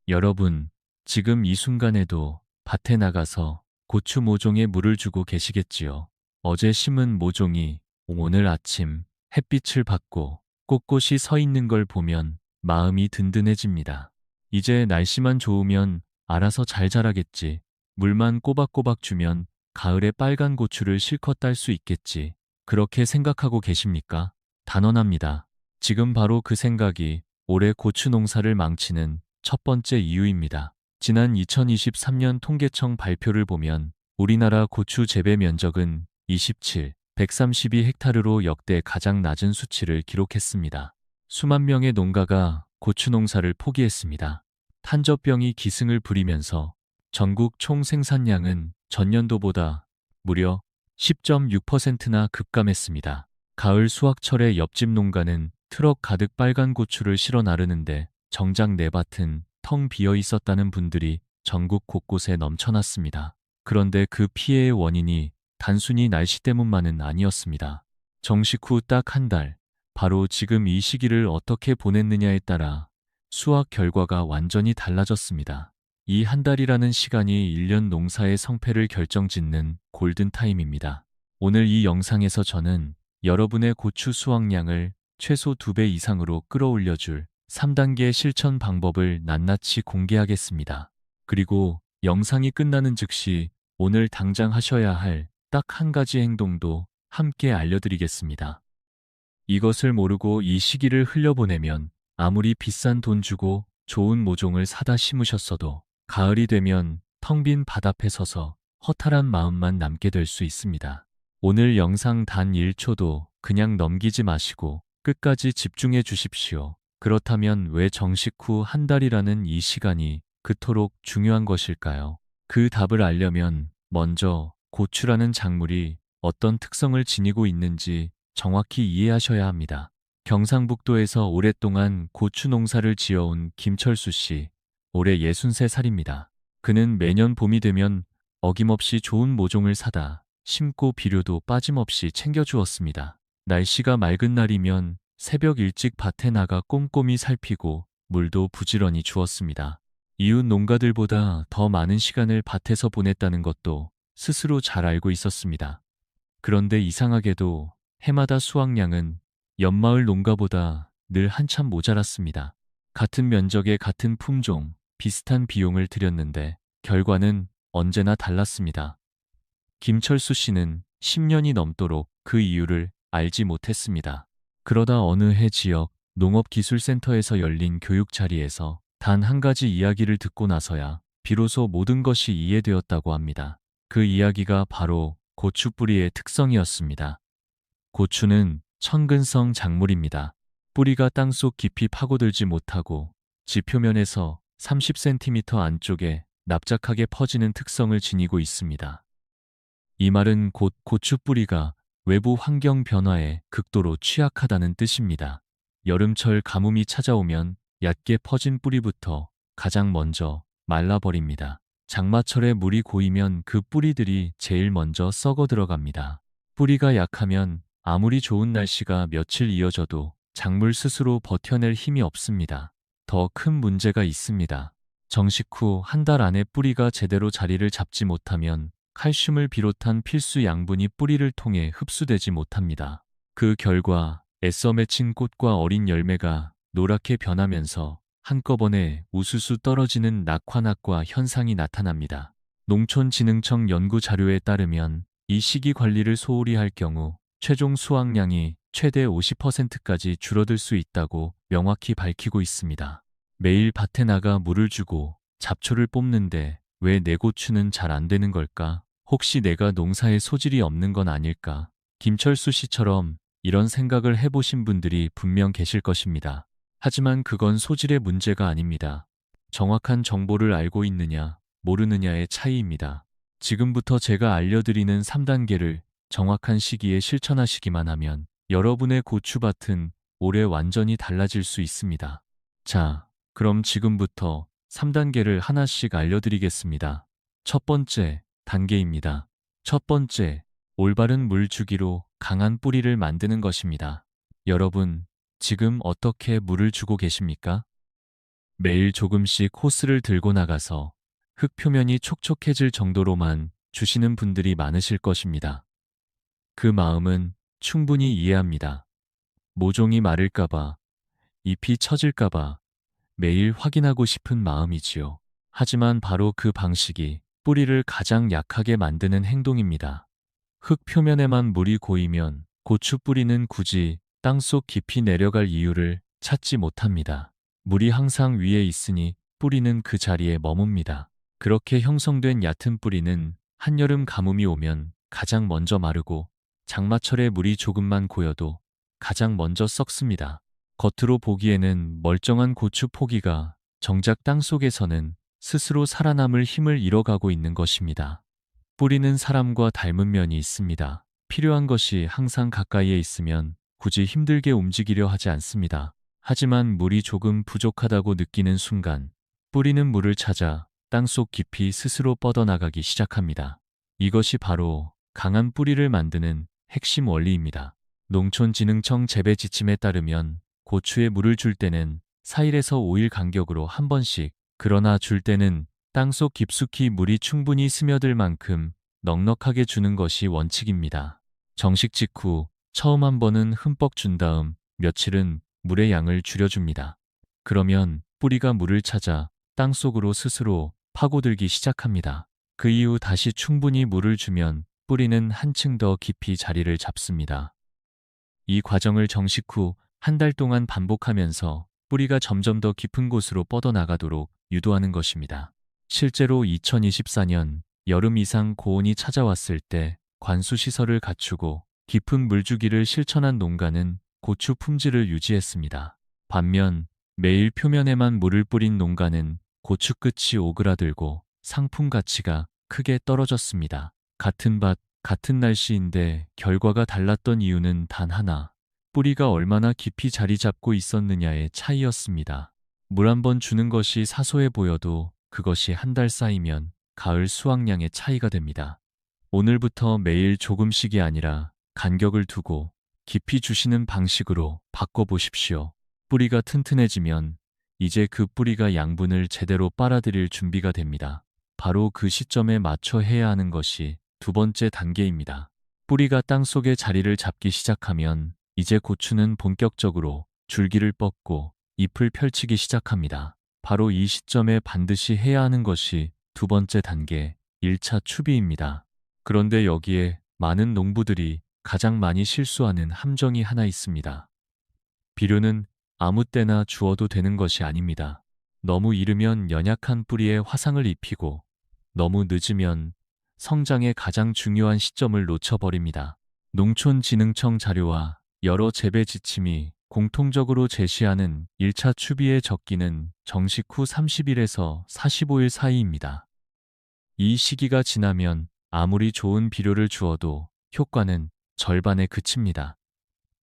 여러분, 지금 이 순간에도 밭에 나가서 고추 모종에 물을 주고 계시겠지요. 어제 심은 모종이 오늘 아침 햇빛을 받고 꼿꼿이 서 있는 걸 보면 마음이 든든해집니다. 이제 날씨만 좋으면 알아서 잘 자라겠지. 물만 꼬박꼬박 주면 가을에 빨간 고추를 실컷 딸 수 있겠지. 그렇게 생각하고 계십니까? 단언합니다. 지금 바로 그 생각이 올해 고추 농사를 망치는 첫 번째 이유입니다. 지난 2023년 통계청 발표를 보면 우리나라 고추 재배 면적은 132 헥타르로 역대 가장 낮은 수치를 기록했습니다. 수만 명의 농가가 고추 농사를 포기했습니다. 탄저병이 기승을 부리면서 전국 총 생산량은 전년도보다 무려 10.6%나 급감했습니다. 가을 수확철에 옆집 농가는 트럭 가득 빨간 고추를 실어 나르는데 정작 내 밭은 텅 비어 있었다는 분들이 전국 곳곳에 넘쳐났습니다. 그런데 그 피해의 원인이 단순히 날씨 때문만은 아니었습니다. 정식 후 딱 한 달, 바로 지금 이 시기를 어떻게 보냈느냐에 따라 수확 결과가 완전히 달라졌습니다. 이 한 달이라는 시간이 1년 농사의 성패를 결정짓는 골든타임입니다. 오늘 이 영상에서 저는 여러분의 고추 수확량을 최소 2배 이상으로 끌어올려줄 3단계 실천 방법을 낱낱이 공개하겠습니다. 그리고 영상이 끝나는 즉시 오늘 당장 하셔야 할 딱 한 가지 행동도 함께 알려드리겠습니다. 이것을 모르고 이 시기를 흘려보내면 아무리 비싼 돈 주고 좋은 모종을 사다 심으셨어도 가을이 되면 텅 빈 밭 앞에 서서 허탈한 마음만 남게 될 수 있습니다. 오늘 영상 단 1초도 그냥 넘기지 마시고 끝까지 집중해 주십시오. 그렇다면 왜 정식 후 한 달이라는 이 시간이 그토록 중요한 것일까요? 그 답을 알려면 먼저 고추라는 작물이 어떤 특성을 지니고 있는지 정확히 이해하셔야 합니다. 경상북도에서 오랫동안 고추 농사를 지어온 김철수 씨, 올해 63살입니다. 그는 매년 봄이 되면 어김없이 좋은 모종을 사다 심고 비료도 빠짐없이 챙겨주었습니다. 날씨가 맑은 날이면 새벽 일찍 밭에 나가 꼼꼼히 살피고 물도 부지런히 주었습니다. 이웃 농가들보다 더 많은 시간을 밭에서 보냈다는 것도 스스로 잘 알고 있었습니다. 그런데 이상하게도 해마다 수확량은 옆마을 농가보다 늘 한참 모자랐습니다. 같은 면적의 같은 품종, 비슷한 비용을 들였는데 결과는 언제나 달랐습니다. 김철수 씨는 10년이 넘도록 그 이유를 알지 못했습니다. 그러다 어느 해 지역 농업기술센터에서 열린 교육 자리에서 단 한 가지 이야기를 듣고 나서야 비로소 모든 것이 이해되었다고 합니다. 그 이야기가 바로 고추 뿌리의 특성이었습니다. 고추는 천근성 작물입니다. 뿌리가 땅속 깊이 파고들지 못하고 지표면에서 30cm 안쪽에 납작하게 퍼지는 특성을 지니고 있습니다. 이 말은 곧 고추 뿌리가 외부 환경 변화에 극도로 취약하다는 뜻입니다. 여름철 가뭄이 찾아오면 얕게 퍼진 뿌리부터 가장 먼저 말라버립니다. 장마철에 물이 고이면 그 뿌리들이 제일 먼저 썩어 들어갑니다. 뿌리가 약하면 아무리 좋은 날씨가 며칠 이어져도 작물 스스로 버텨낼 힘이 없습니다. 더 큰 문제가 있습니다. 정식 후 한 달 안에 뿌리가 제대로 자리를 잡지 못하면 칼슘을 비롯한 필수 양분이 뿌리를 통해 흡수되지 못합니다. 그 결과 애써 맺힌 꽃과 어린 열매가 노랗게 변하면서 한꺼번에 우수수 떨어지는 낙화낙과 현상이 나타납니다. 농촌진흥청 연구 자료에 따르면 이 시기 관리를 소홀히 할 경우 최종 수확량이 최대 50%까지 줄어들 수 있다고 명확히 밝히고 있습니다. 매일 밭에 나가 물을 주고 잡초를 뽑는데 왜 내 고추는 잘 안 되는 걸까? 혹시 내가 농사에 소질이 없는 건 아닐까? 김철수 씨처럼 이런 생각을 해보신 분들이 분명 계실 것입니다. 하지만 그건 소질의 문제가 아닙니다. 정확한 정보를 알고 있느냐, 모르느냐의 차이입니다. 지금부터 제가 알려드리는 3단계를 정확한 시기에 실천하시기만 하면 여러분의 고추밭은 올해 완전히 달라질 수 있습니다. 자, 그럼 지금부터 3단계를 하나씩 알려드리겠습니다. 첫 번째 단계입니다. 첫 번째, 올바른 물 주기로 강한 뿌리를 만드는 것입니다. 여러분, 지금 어떻게 물을 주고 계십니까? 매일 조금씩 호스를 들고 나가서 흙 표면이 촉촉해질 정도로만 주시는 분들이 많으실 것입니다. 그 마음은 충분히 이해합니다. 모종이 마를까봐, 잎이 처질까봐 매일 확인하고 싶은 마음이지요. 하지만 바로 그 방식이 뿌리를 가장 약하게 만드는 행동입니다. 흙 표면에만 물이 고이면 고추 뿌리는 굳이 땅속 깊이 내려갈 이유를 찾지 못합니다. 물이 항상 위에 있으니 뿌리는 그 자리에 머뭅니다. 그렇게 형성된 얕은 뿌리는 한여름 가뭄이 오면 가장 먼저 마르고 장마철에 물이 조금만 고여도 가장 먼저 썩습니다. 겉으로 보기에는 멀쩡한 고추 포기가 정작 땅속에서는 스스로 살아남을 힘을 잃어가고 있는 것입니다. 뿌리는 사람과 닮은 면이 있습니다. 필요한 것이 항상 가까이에 있으면 굳이 힘들게 움직이려 하지 않습니다. 하지만 물이 조금 부족하다고 느끼는 순간 뿌리는 물을 찾아 땅속 깊이 스스로 뻗어나가기 시작합니다. 이것이 바로 강한 뿌리를 만드는 핵심 원리입니다. 농촌진흥청 재배 지침에 따르면 고추에 물을 줄 때는 4일에서 5일 간격으로 한 번씩, 그러나 줄 때는 땅속 깊숙이 물이 충분히 스며들 만큼 넉넉하게 주는 것이 원칙입니다. 정식 직후 처음 한 번은 흠뻑 준 다음 며칠은 물의 양을 줄여줍니다. 그러면 뿌리가 물을 찾아 땅속으로 스스로 파고들기 시작합니다. 그 이후 다시 충분히 물을 주면 뿌리는 한층 더 깊이 자리를 잡습니다. 이 과정을 정식 후 한 달 동안 반복하면서 뿌리가 점점 더 깊은 곳으로 뻗어나가도록 유도하는 것입니다. 실제로 2024년 여름 이상 고온이 찾아왔을 때 관수시설을 갖추고 깊은 물주기를 실천한 농가는 고추 품질을 유지했습니다. 반면 매일 표면에만 물을 뿌린 농가는 고추 끝이 오그라들고 상품 가치가 크게 떨어졌습니다. 같은 밭, 같은 날씨인데 결과가 달랐던 이유는 단 하나, 뿌리가 얼마나 깊이 자리 잡고 있었느냐의 차이였습니다. 물 한 번 주는 것이 사소해 보여도 그것이 한 달 쌓이면 가을 수확량의 차이가 됩니다. 오늘부터 매일 조금씩이 아니라 간격을 두고 깊이 주시는 방식으로 바꿔보십시오. 뿌리가 튼튼해지면 이제 그 뿌리가 양분을 제대로 빨아들일 준비가 됩니다. 바로 그 시점에 맞춰 해야 하는 것이 두 번째 단계입니다. 뿌리가 땅속에 자리를 잡기 시작하면 이제 고추는 본격적으로 줄기를 뻗고 잎을 펼치기 시작합니다. 바로 이 시점에 반드시 해야 하는 것이 두 번째 단계, 1차 추비입니다. 그런데 여기에 많은 농부들이 가장 많이 실수하는 함정이 하나 있습니다. 비료는 아무 때나 주어도 되는 것이 아닙니다. 너무 이르면 연약한 뿌리에 화상을 입히고 너무 늦으면 성장의 가장 중요한 시점을 놓쳐버립니다. 농촌진흥청 자료와 여러 재배 지침이 공통적으로 제시하는 1차 추비의 적기는 정식 후 30일에서 45일 사이입니다. 이 시기가 지나면 아무리 좋은 비료를 주어도 효과는 절반에 그칩니다.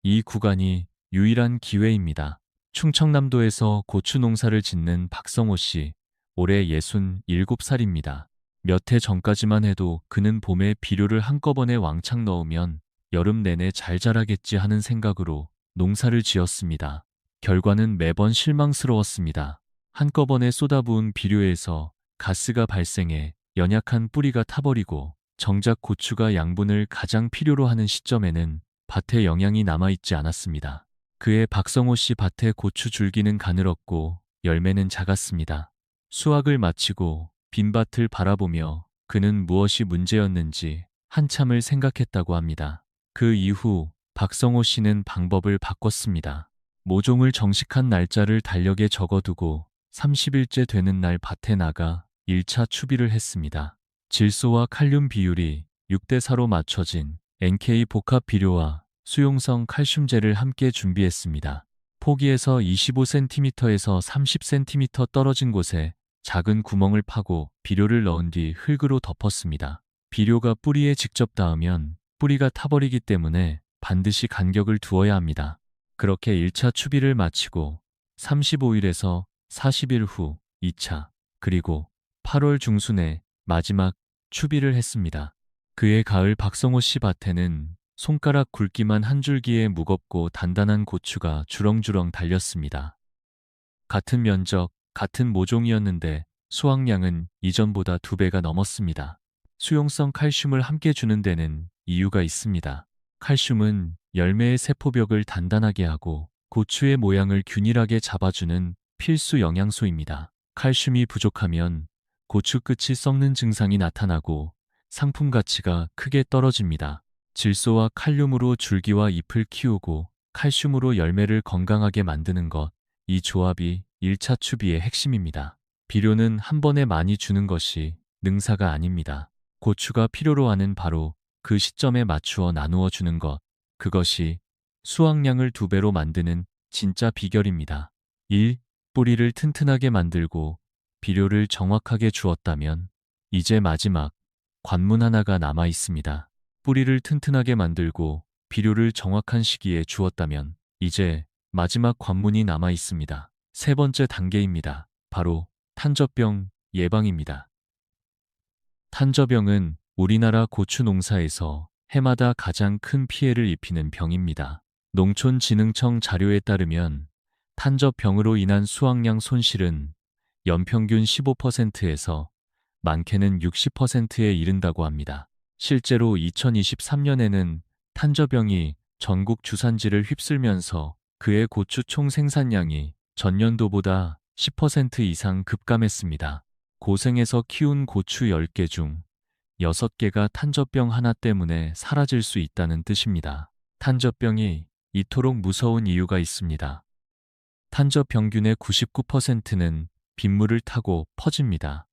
이 구간이 유일한 기회입니다. 충청남도에서 고추 농사를 짓는 박성호 씨, 올해 67살입니다. 몇 해 전까지만 해도 그는 봄에 비료를 한꺼번에 왕창 넣으면 여름 내내 잘 자라겠지 하는 생각으로 농사를 지었습니다. 결과는 매번 실망스러웠습니다. 한꺼번에 쏟아부은 비료에서 가스가 발생해 연약한 뿌리가 타버리고 정작 고추가 양분을 가장 필요로 하는 시점에는 밭에 영양이 남아있지 않았습니다. 그해 박성호 씨 밭의 고추 줄기는 가늘었고 열매는 작았습니다. 수확을 마치고 빈 밭을 바라보며 그는 무엇이 문제였는지 한참을 생각했다고 합니다. 그 이후 박성호 씨는 방법을 바꿨습니다. 모종을 정식한 날짜를 달력에 적어두고 30일째 되는 날 밭에 나가 1차 추비를 했습니다. 질소와 칼륨 비율이 6대4로 맞춰진 NK 복합 비료와 수용성 칼슘제를 함께 준비했습니다. 포기에서 25cm에서 30cm 떨어진 곳에 작은 구멍을 파고 비료를 넣은 뒤 흙으로 덮었습니다. 비료가 뿌리에 직접 닿으면 뿌리가 타버리기 때문에 반드시 간격을 두어야 합니다. 그렇게 1차 추비를 마치고 35일에서 40일 후 2차, 그리고 8월 중순에 마지막 추비를 했습니다. 그해 가을 박성호 씨 밭에는 손가락 굵기만 한 줄기의 무겁고 단단한 고추가 주렁주렁 달렸습니다. 같은 면적, 같은 모종이었는데 수확량은 이전보다 2배가 넘었습니다. 수용성 칼슘을 함께 주는 데는 이유가 있습니다. 칼슘은 열매의 세포벽을 단단하게 하고 고추의 모양을 균일하게 잡아주는 필수 영양소입니다. 칼슘이 부족하면 고추 끝이 썩는 증상이 나타나고 상품 가치가 크게 떨어집니다. 질소와 칼륨으로 줄기와 잎을 키우고 칼슘으로 열매를 건강하게 만드는 것, 이 조합이 1차 추비의 핵심입니다. 비료는 한 번에 많이 주는 것이 능사가 아닙니다. 고추가 필요로 하는 바로 그 시점에 맞추어 나누어 주는 것, 그것이 수확량을 2배로 만드는 진짜 비결입니다. 1. 뿌리를 튼튼하게 만들고 비료를 정확하게 주었다면 이제 마지막 관문 하나가 남아 있습니다. 뿌리를 튼튼하게 만들고 비료를 정확한 시기에 주었다면 이제 마지막 관문이 남아 있습니다. 세 번째 단계입니다. 바로 탄저병 예방입니다. 탄저병은 우리나라 고추 농사에서 해마다 가장 큰 피해를 입히는 병입니다. 농촌진흥청 자료에 따르면 탄저병으로 인한 수확량 손실은 연평균 15%에서 많게는 60%에 이른다고 합니다. 실제로 2023년에는 탄저병이 전국 주산지를 휩쓸면서 그의 고추 총 생산량이 전년도보다 10% 이상 급감했습니다. 고생해서 키운 고추 10개 중 6개가 탄저병 하나 때문에 사라질 수 있다는 뜻입니다. 탄저병이 이토록 무서운 이유가 있습니다. 탄저병균의 99%는 빗물을 타고 퍼집니다.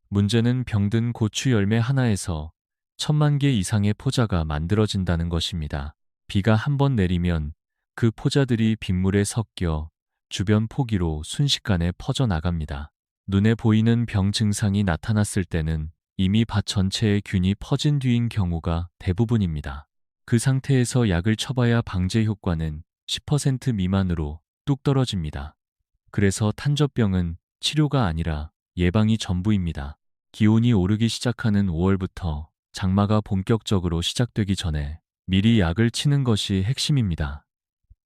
문제는 병든 고추 열매 하나에서 1000만 개 이상의 포자가 만들어진다는 것입니다. 비가 한 번 내리면 그 포자들이 빗물에 섞여 주변 포기로 순식간에 퍼져나갑니다. 눈에 보이는 병 증상이 나타났을 때는 이미 밭 전체에 균이 퍼진 뒤인 경우가 대부분입니다. 그 상태에서 약을 쳐봐야 방제 효과는 10% 미만으로 뚝 떨어집니다. 그래서 탄저병은 치료가 아니라 예방이 전부입니다. 기온이 오르기 시작하는 5월부터 장마가 본격적으로 시작되기 전에 미리 약을 치는 것이 핵심입니다.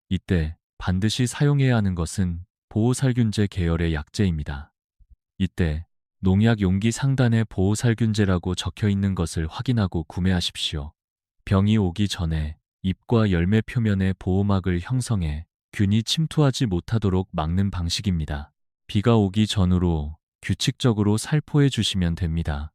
이때 반드시 사용해야 하는 것은 보호살균제 계열의 약제입니다. 이때 농약 용기 상단에 보호살균제라고 적혀 있는 것을 확인하고 구매하십시오. 병이 오기 전에 잎과 열매 표면에 보호막을 형성해 균이 침투하지 못하도록 막는 방식입니다. 비가 오기 전후로 규칙적으로 살포해 주시면 됩니다.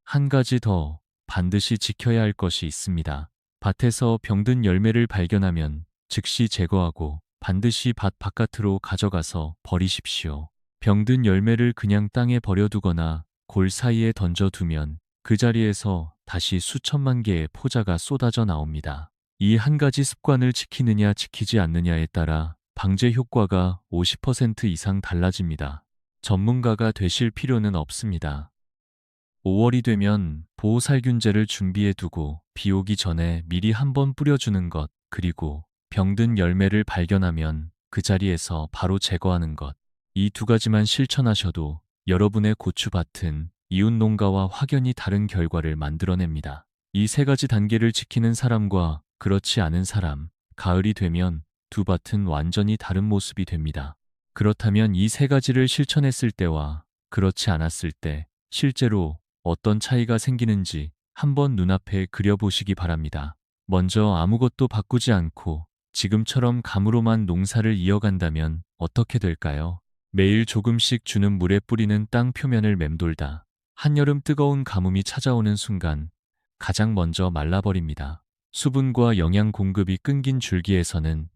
한 가지 더 반드시 지켜야 할 것이 있습니다. 밭에서 병든 열매를 발견하면 즉시 제거하고 반드시 밭 바깥으로 가져가서 버리십시오. 병든 열매를 그냥 땅에 버려두거나 골 사이에 던져두면 그 자리에서 다시 수천만 개의 포자가 쏟아져 나옵니다. 이 한 가지 습관을 지키느냐 지키지 않느냐에 따라 방제 효과가 50% 이상 달라집니다. 전문가가 되실 필요는 없습니다. 5월이 되면 보호살균제를 준비해 두고 비 오기 전에 미리 한번 뿌려주는 것, 그리고 병든 열매를 발견하면 그 자리에서 바로 제거하는 것. 이 2가지만 실천하셔도 여러분의 고추밭은 이웃 농가와 확연히 다른 결과를 만들어냅니다. 이 3가지 단계를 지키는 사람과 그렇지 않은 사람, 가을이 되면 두 밭은 완전히 다른 모습이 됩니다. 그렇다면 이 3가지를 실천했을 때와 그렇지 않았을 때 실제로 어떤 차이가 생기는지 한번 눈앞에 그려보시기 바랍니다. 먼저 아무것도 바꾸지 않고 지금처럼 감으로만 농사를 이어간다면 어떻게 될까요? 매일 조금씩 주는 물에 뿌리는 땅 표면을 맴돌다 한여름 뜨거운 가뭄이 찾아오는 순간 가장 먼저 말라버립니다. 수분과 영양 공급이 끊긴 줄기에서는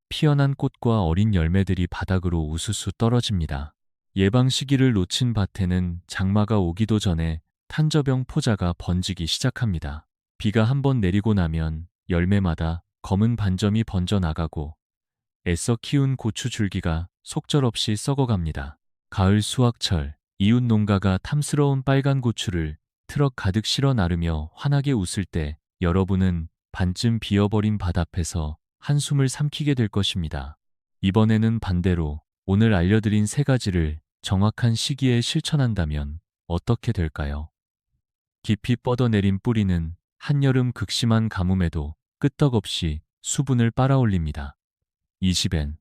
피어난 꽃과 어린 열매들이 바닥으로 우수수 떨어집니다. 예방 시기를 놓친 밭에는 장마가 오기도 전에 탄저병 포자가 번지기 시작합니다. 비가 한번 내리고 나면 열매마다 검은 반점이 번져 나가고 애써 키운 고추 줄기가 속절없이 썩어갑니다. 가을 수확철, 이웃 농가가 탐스러운 빨간 고추를 트럭 가득 실어 나르며 환하게 웃을 때 여러분은 반쯤 비어버린 밭 앞에서 한숨을 삼키게 될 것입니다. 이번에는 반대로 오늘 알려드린 3가지를 정확한 시기에 실천한다면 어떻게 될까요? 깊이 뻗어내린 뿌리는 한여름 극심한 가뭄에도 끄떡없이 수분을 빨아올립니다. 20엔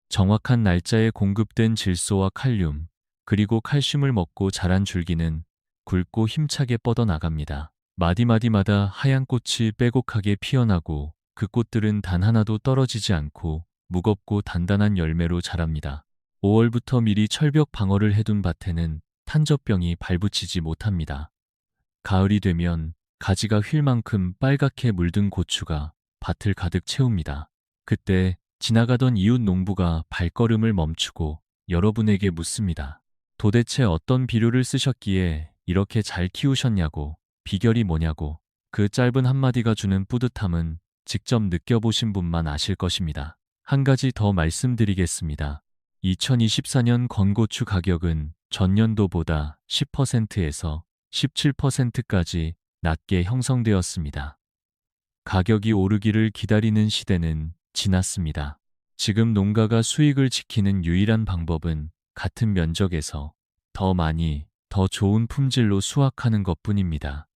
정확한 날짜에 공급된 질소와 칼륨, 그리고 칼슘을 먹고 자란 줄기는 굵고 힘차게 뻗어나갑니다. 마디마디마다 하얀 꽃이 빼곡하게 피어나고 그 꽃들은 단 하나도 떨어지지 않고 무겁고 단단한 열매로 자랍니다. 5월부터 미리 철벽 방어를 해둔 밭에는 탄저병이 발붙이지 못합니다. 가을이 되면 가지가 휠 만큼 빨갛게 물든 고추가 밭을 가득 채웁니다. 그때 지나가던 이웃 농부가 발걸음을 멈추고 여러분에게 묻습니다. 도대체 어떤 비료를 쓰셨기에 이렇게 잘 키우셨냐고, 비결이 뭐냐고. 그 짧은 한마디가 주는 뿌듯함은 직접 느껴보신 분만 아실 것입니다. 한 가지 더 말씀드리겠습니다. 2024년 건고추 가격은 전년도보다 10%에서 17%까지 낮게 형성되었습니다. 가격이 오르기를 기다리는 시대는 지났습니다. 지금 농가가 수익을 지키는 유일한 방법은 같은 면적에서 더 많이, 더 좋은 품질로 수확하는 것뿐입니다.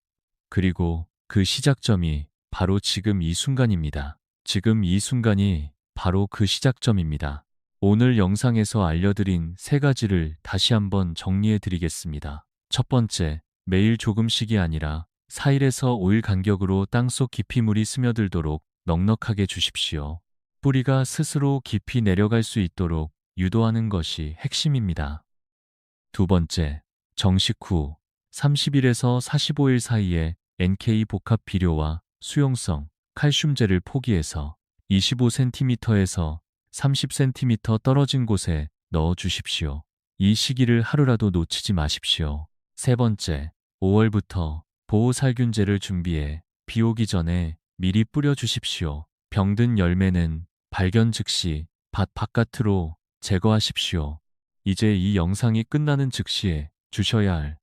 그리고 그 시작점이 바로 지금 이 순간입니다. 지금 이 순간이 바로 그 시작점입니다. 오늘 영상에서 알려드린 세 가지를 다시 한번 정리해 드리겠습니다. 첫 번째, 매일 조금씩이 아니라 4일에서 5일 간격으로 땅속 깊이 물이 스며들도록 넉넉하게 주십시오. 뿌리가 스스로 깊이 내려갈 수 있도록 유도하는 것이 핵심입니다. 두 번째, 정식 후 30일에서 45일 사이에 NK 복합 비료와 수용성 칼슘제를 포기해서 25cm에서 30cm 떨어진 곳에 넣어 주십시오. 이 시기를 하루라도 놓치지 마십시오. 세 번째, 5월부터 보호살균제를 준비해 비 오기 전에 미리 뿌려 주십시오. 병든 열매는 발견 즉시 밭 바깥으로 제거하십시오. 이제 이 영상이 끝나는 즉시에 주셔야 할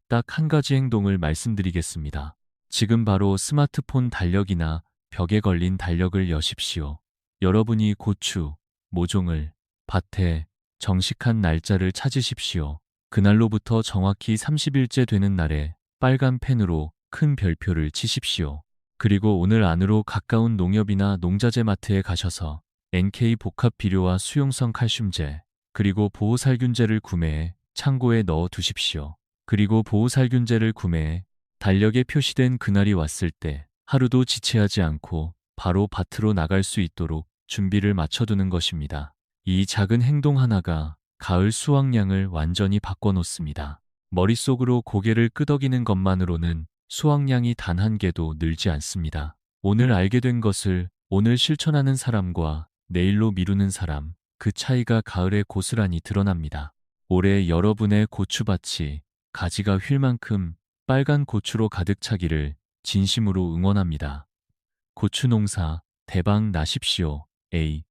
딱 한 가지 행동을 말씀드리겠습니다. 지금 바로 스마트폰 달력이나 벽에 걸린 달력을 여십시오. 여러분이 고추, 모종을 밭에 정식한 날짜를 찾으십시오. 그날로부터 정확히 30일째 되는 날에 빨간 펜으로 큰 별표를 치십시오. 그리고 오늘 안으로 가까운 농협이나 농자재 마트에 가셔서 NK 복합 비료와 수용성 칼슘제, 그리고 보호살균제를 구매해 창고에 넣어 두십시오. 그리고 보호살균제를 구매해 달력에 표시된 그날이 왔을 때 하루도 지체하지 않고 바로 밭으로 나갈 수 있도록 준비를 마쳐두는 것입니다. 이 작은 행동 하나가 가을 수확량을 완전히 바꿔놓습니다. 머릿속으로 고개를 끄덕이는 것만으로는 수확량이 단 한 개도 늘지 않습니다. 오늘 알게 된 것을 오늘 실천하는 사람과 내일로 미루는 사람, 그 차이가 가을에 고스란히 드러납니다. 올해 여러분의 고추밭이 가지가 휠 만큼 빨간 고추로 가득 차기를 진심으로 응원합니다. 고추 농사 대박 나십시오. A.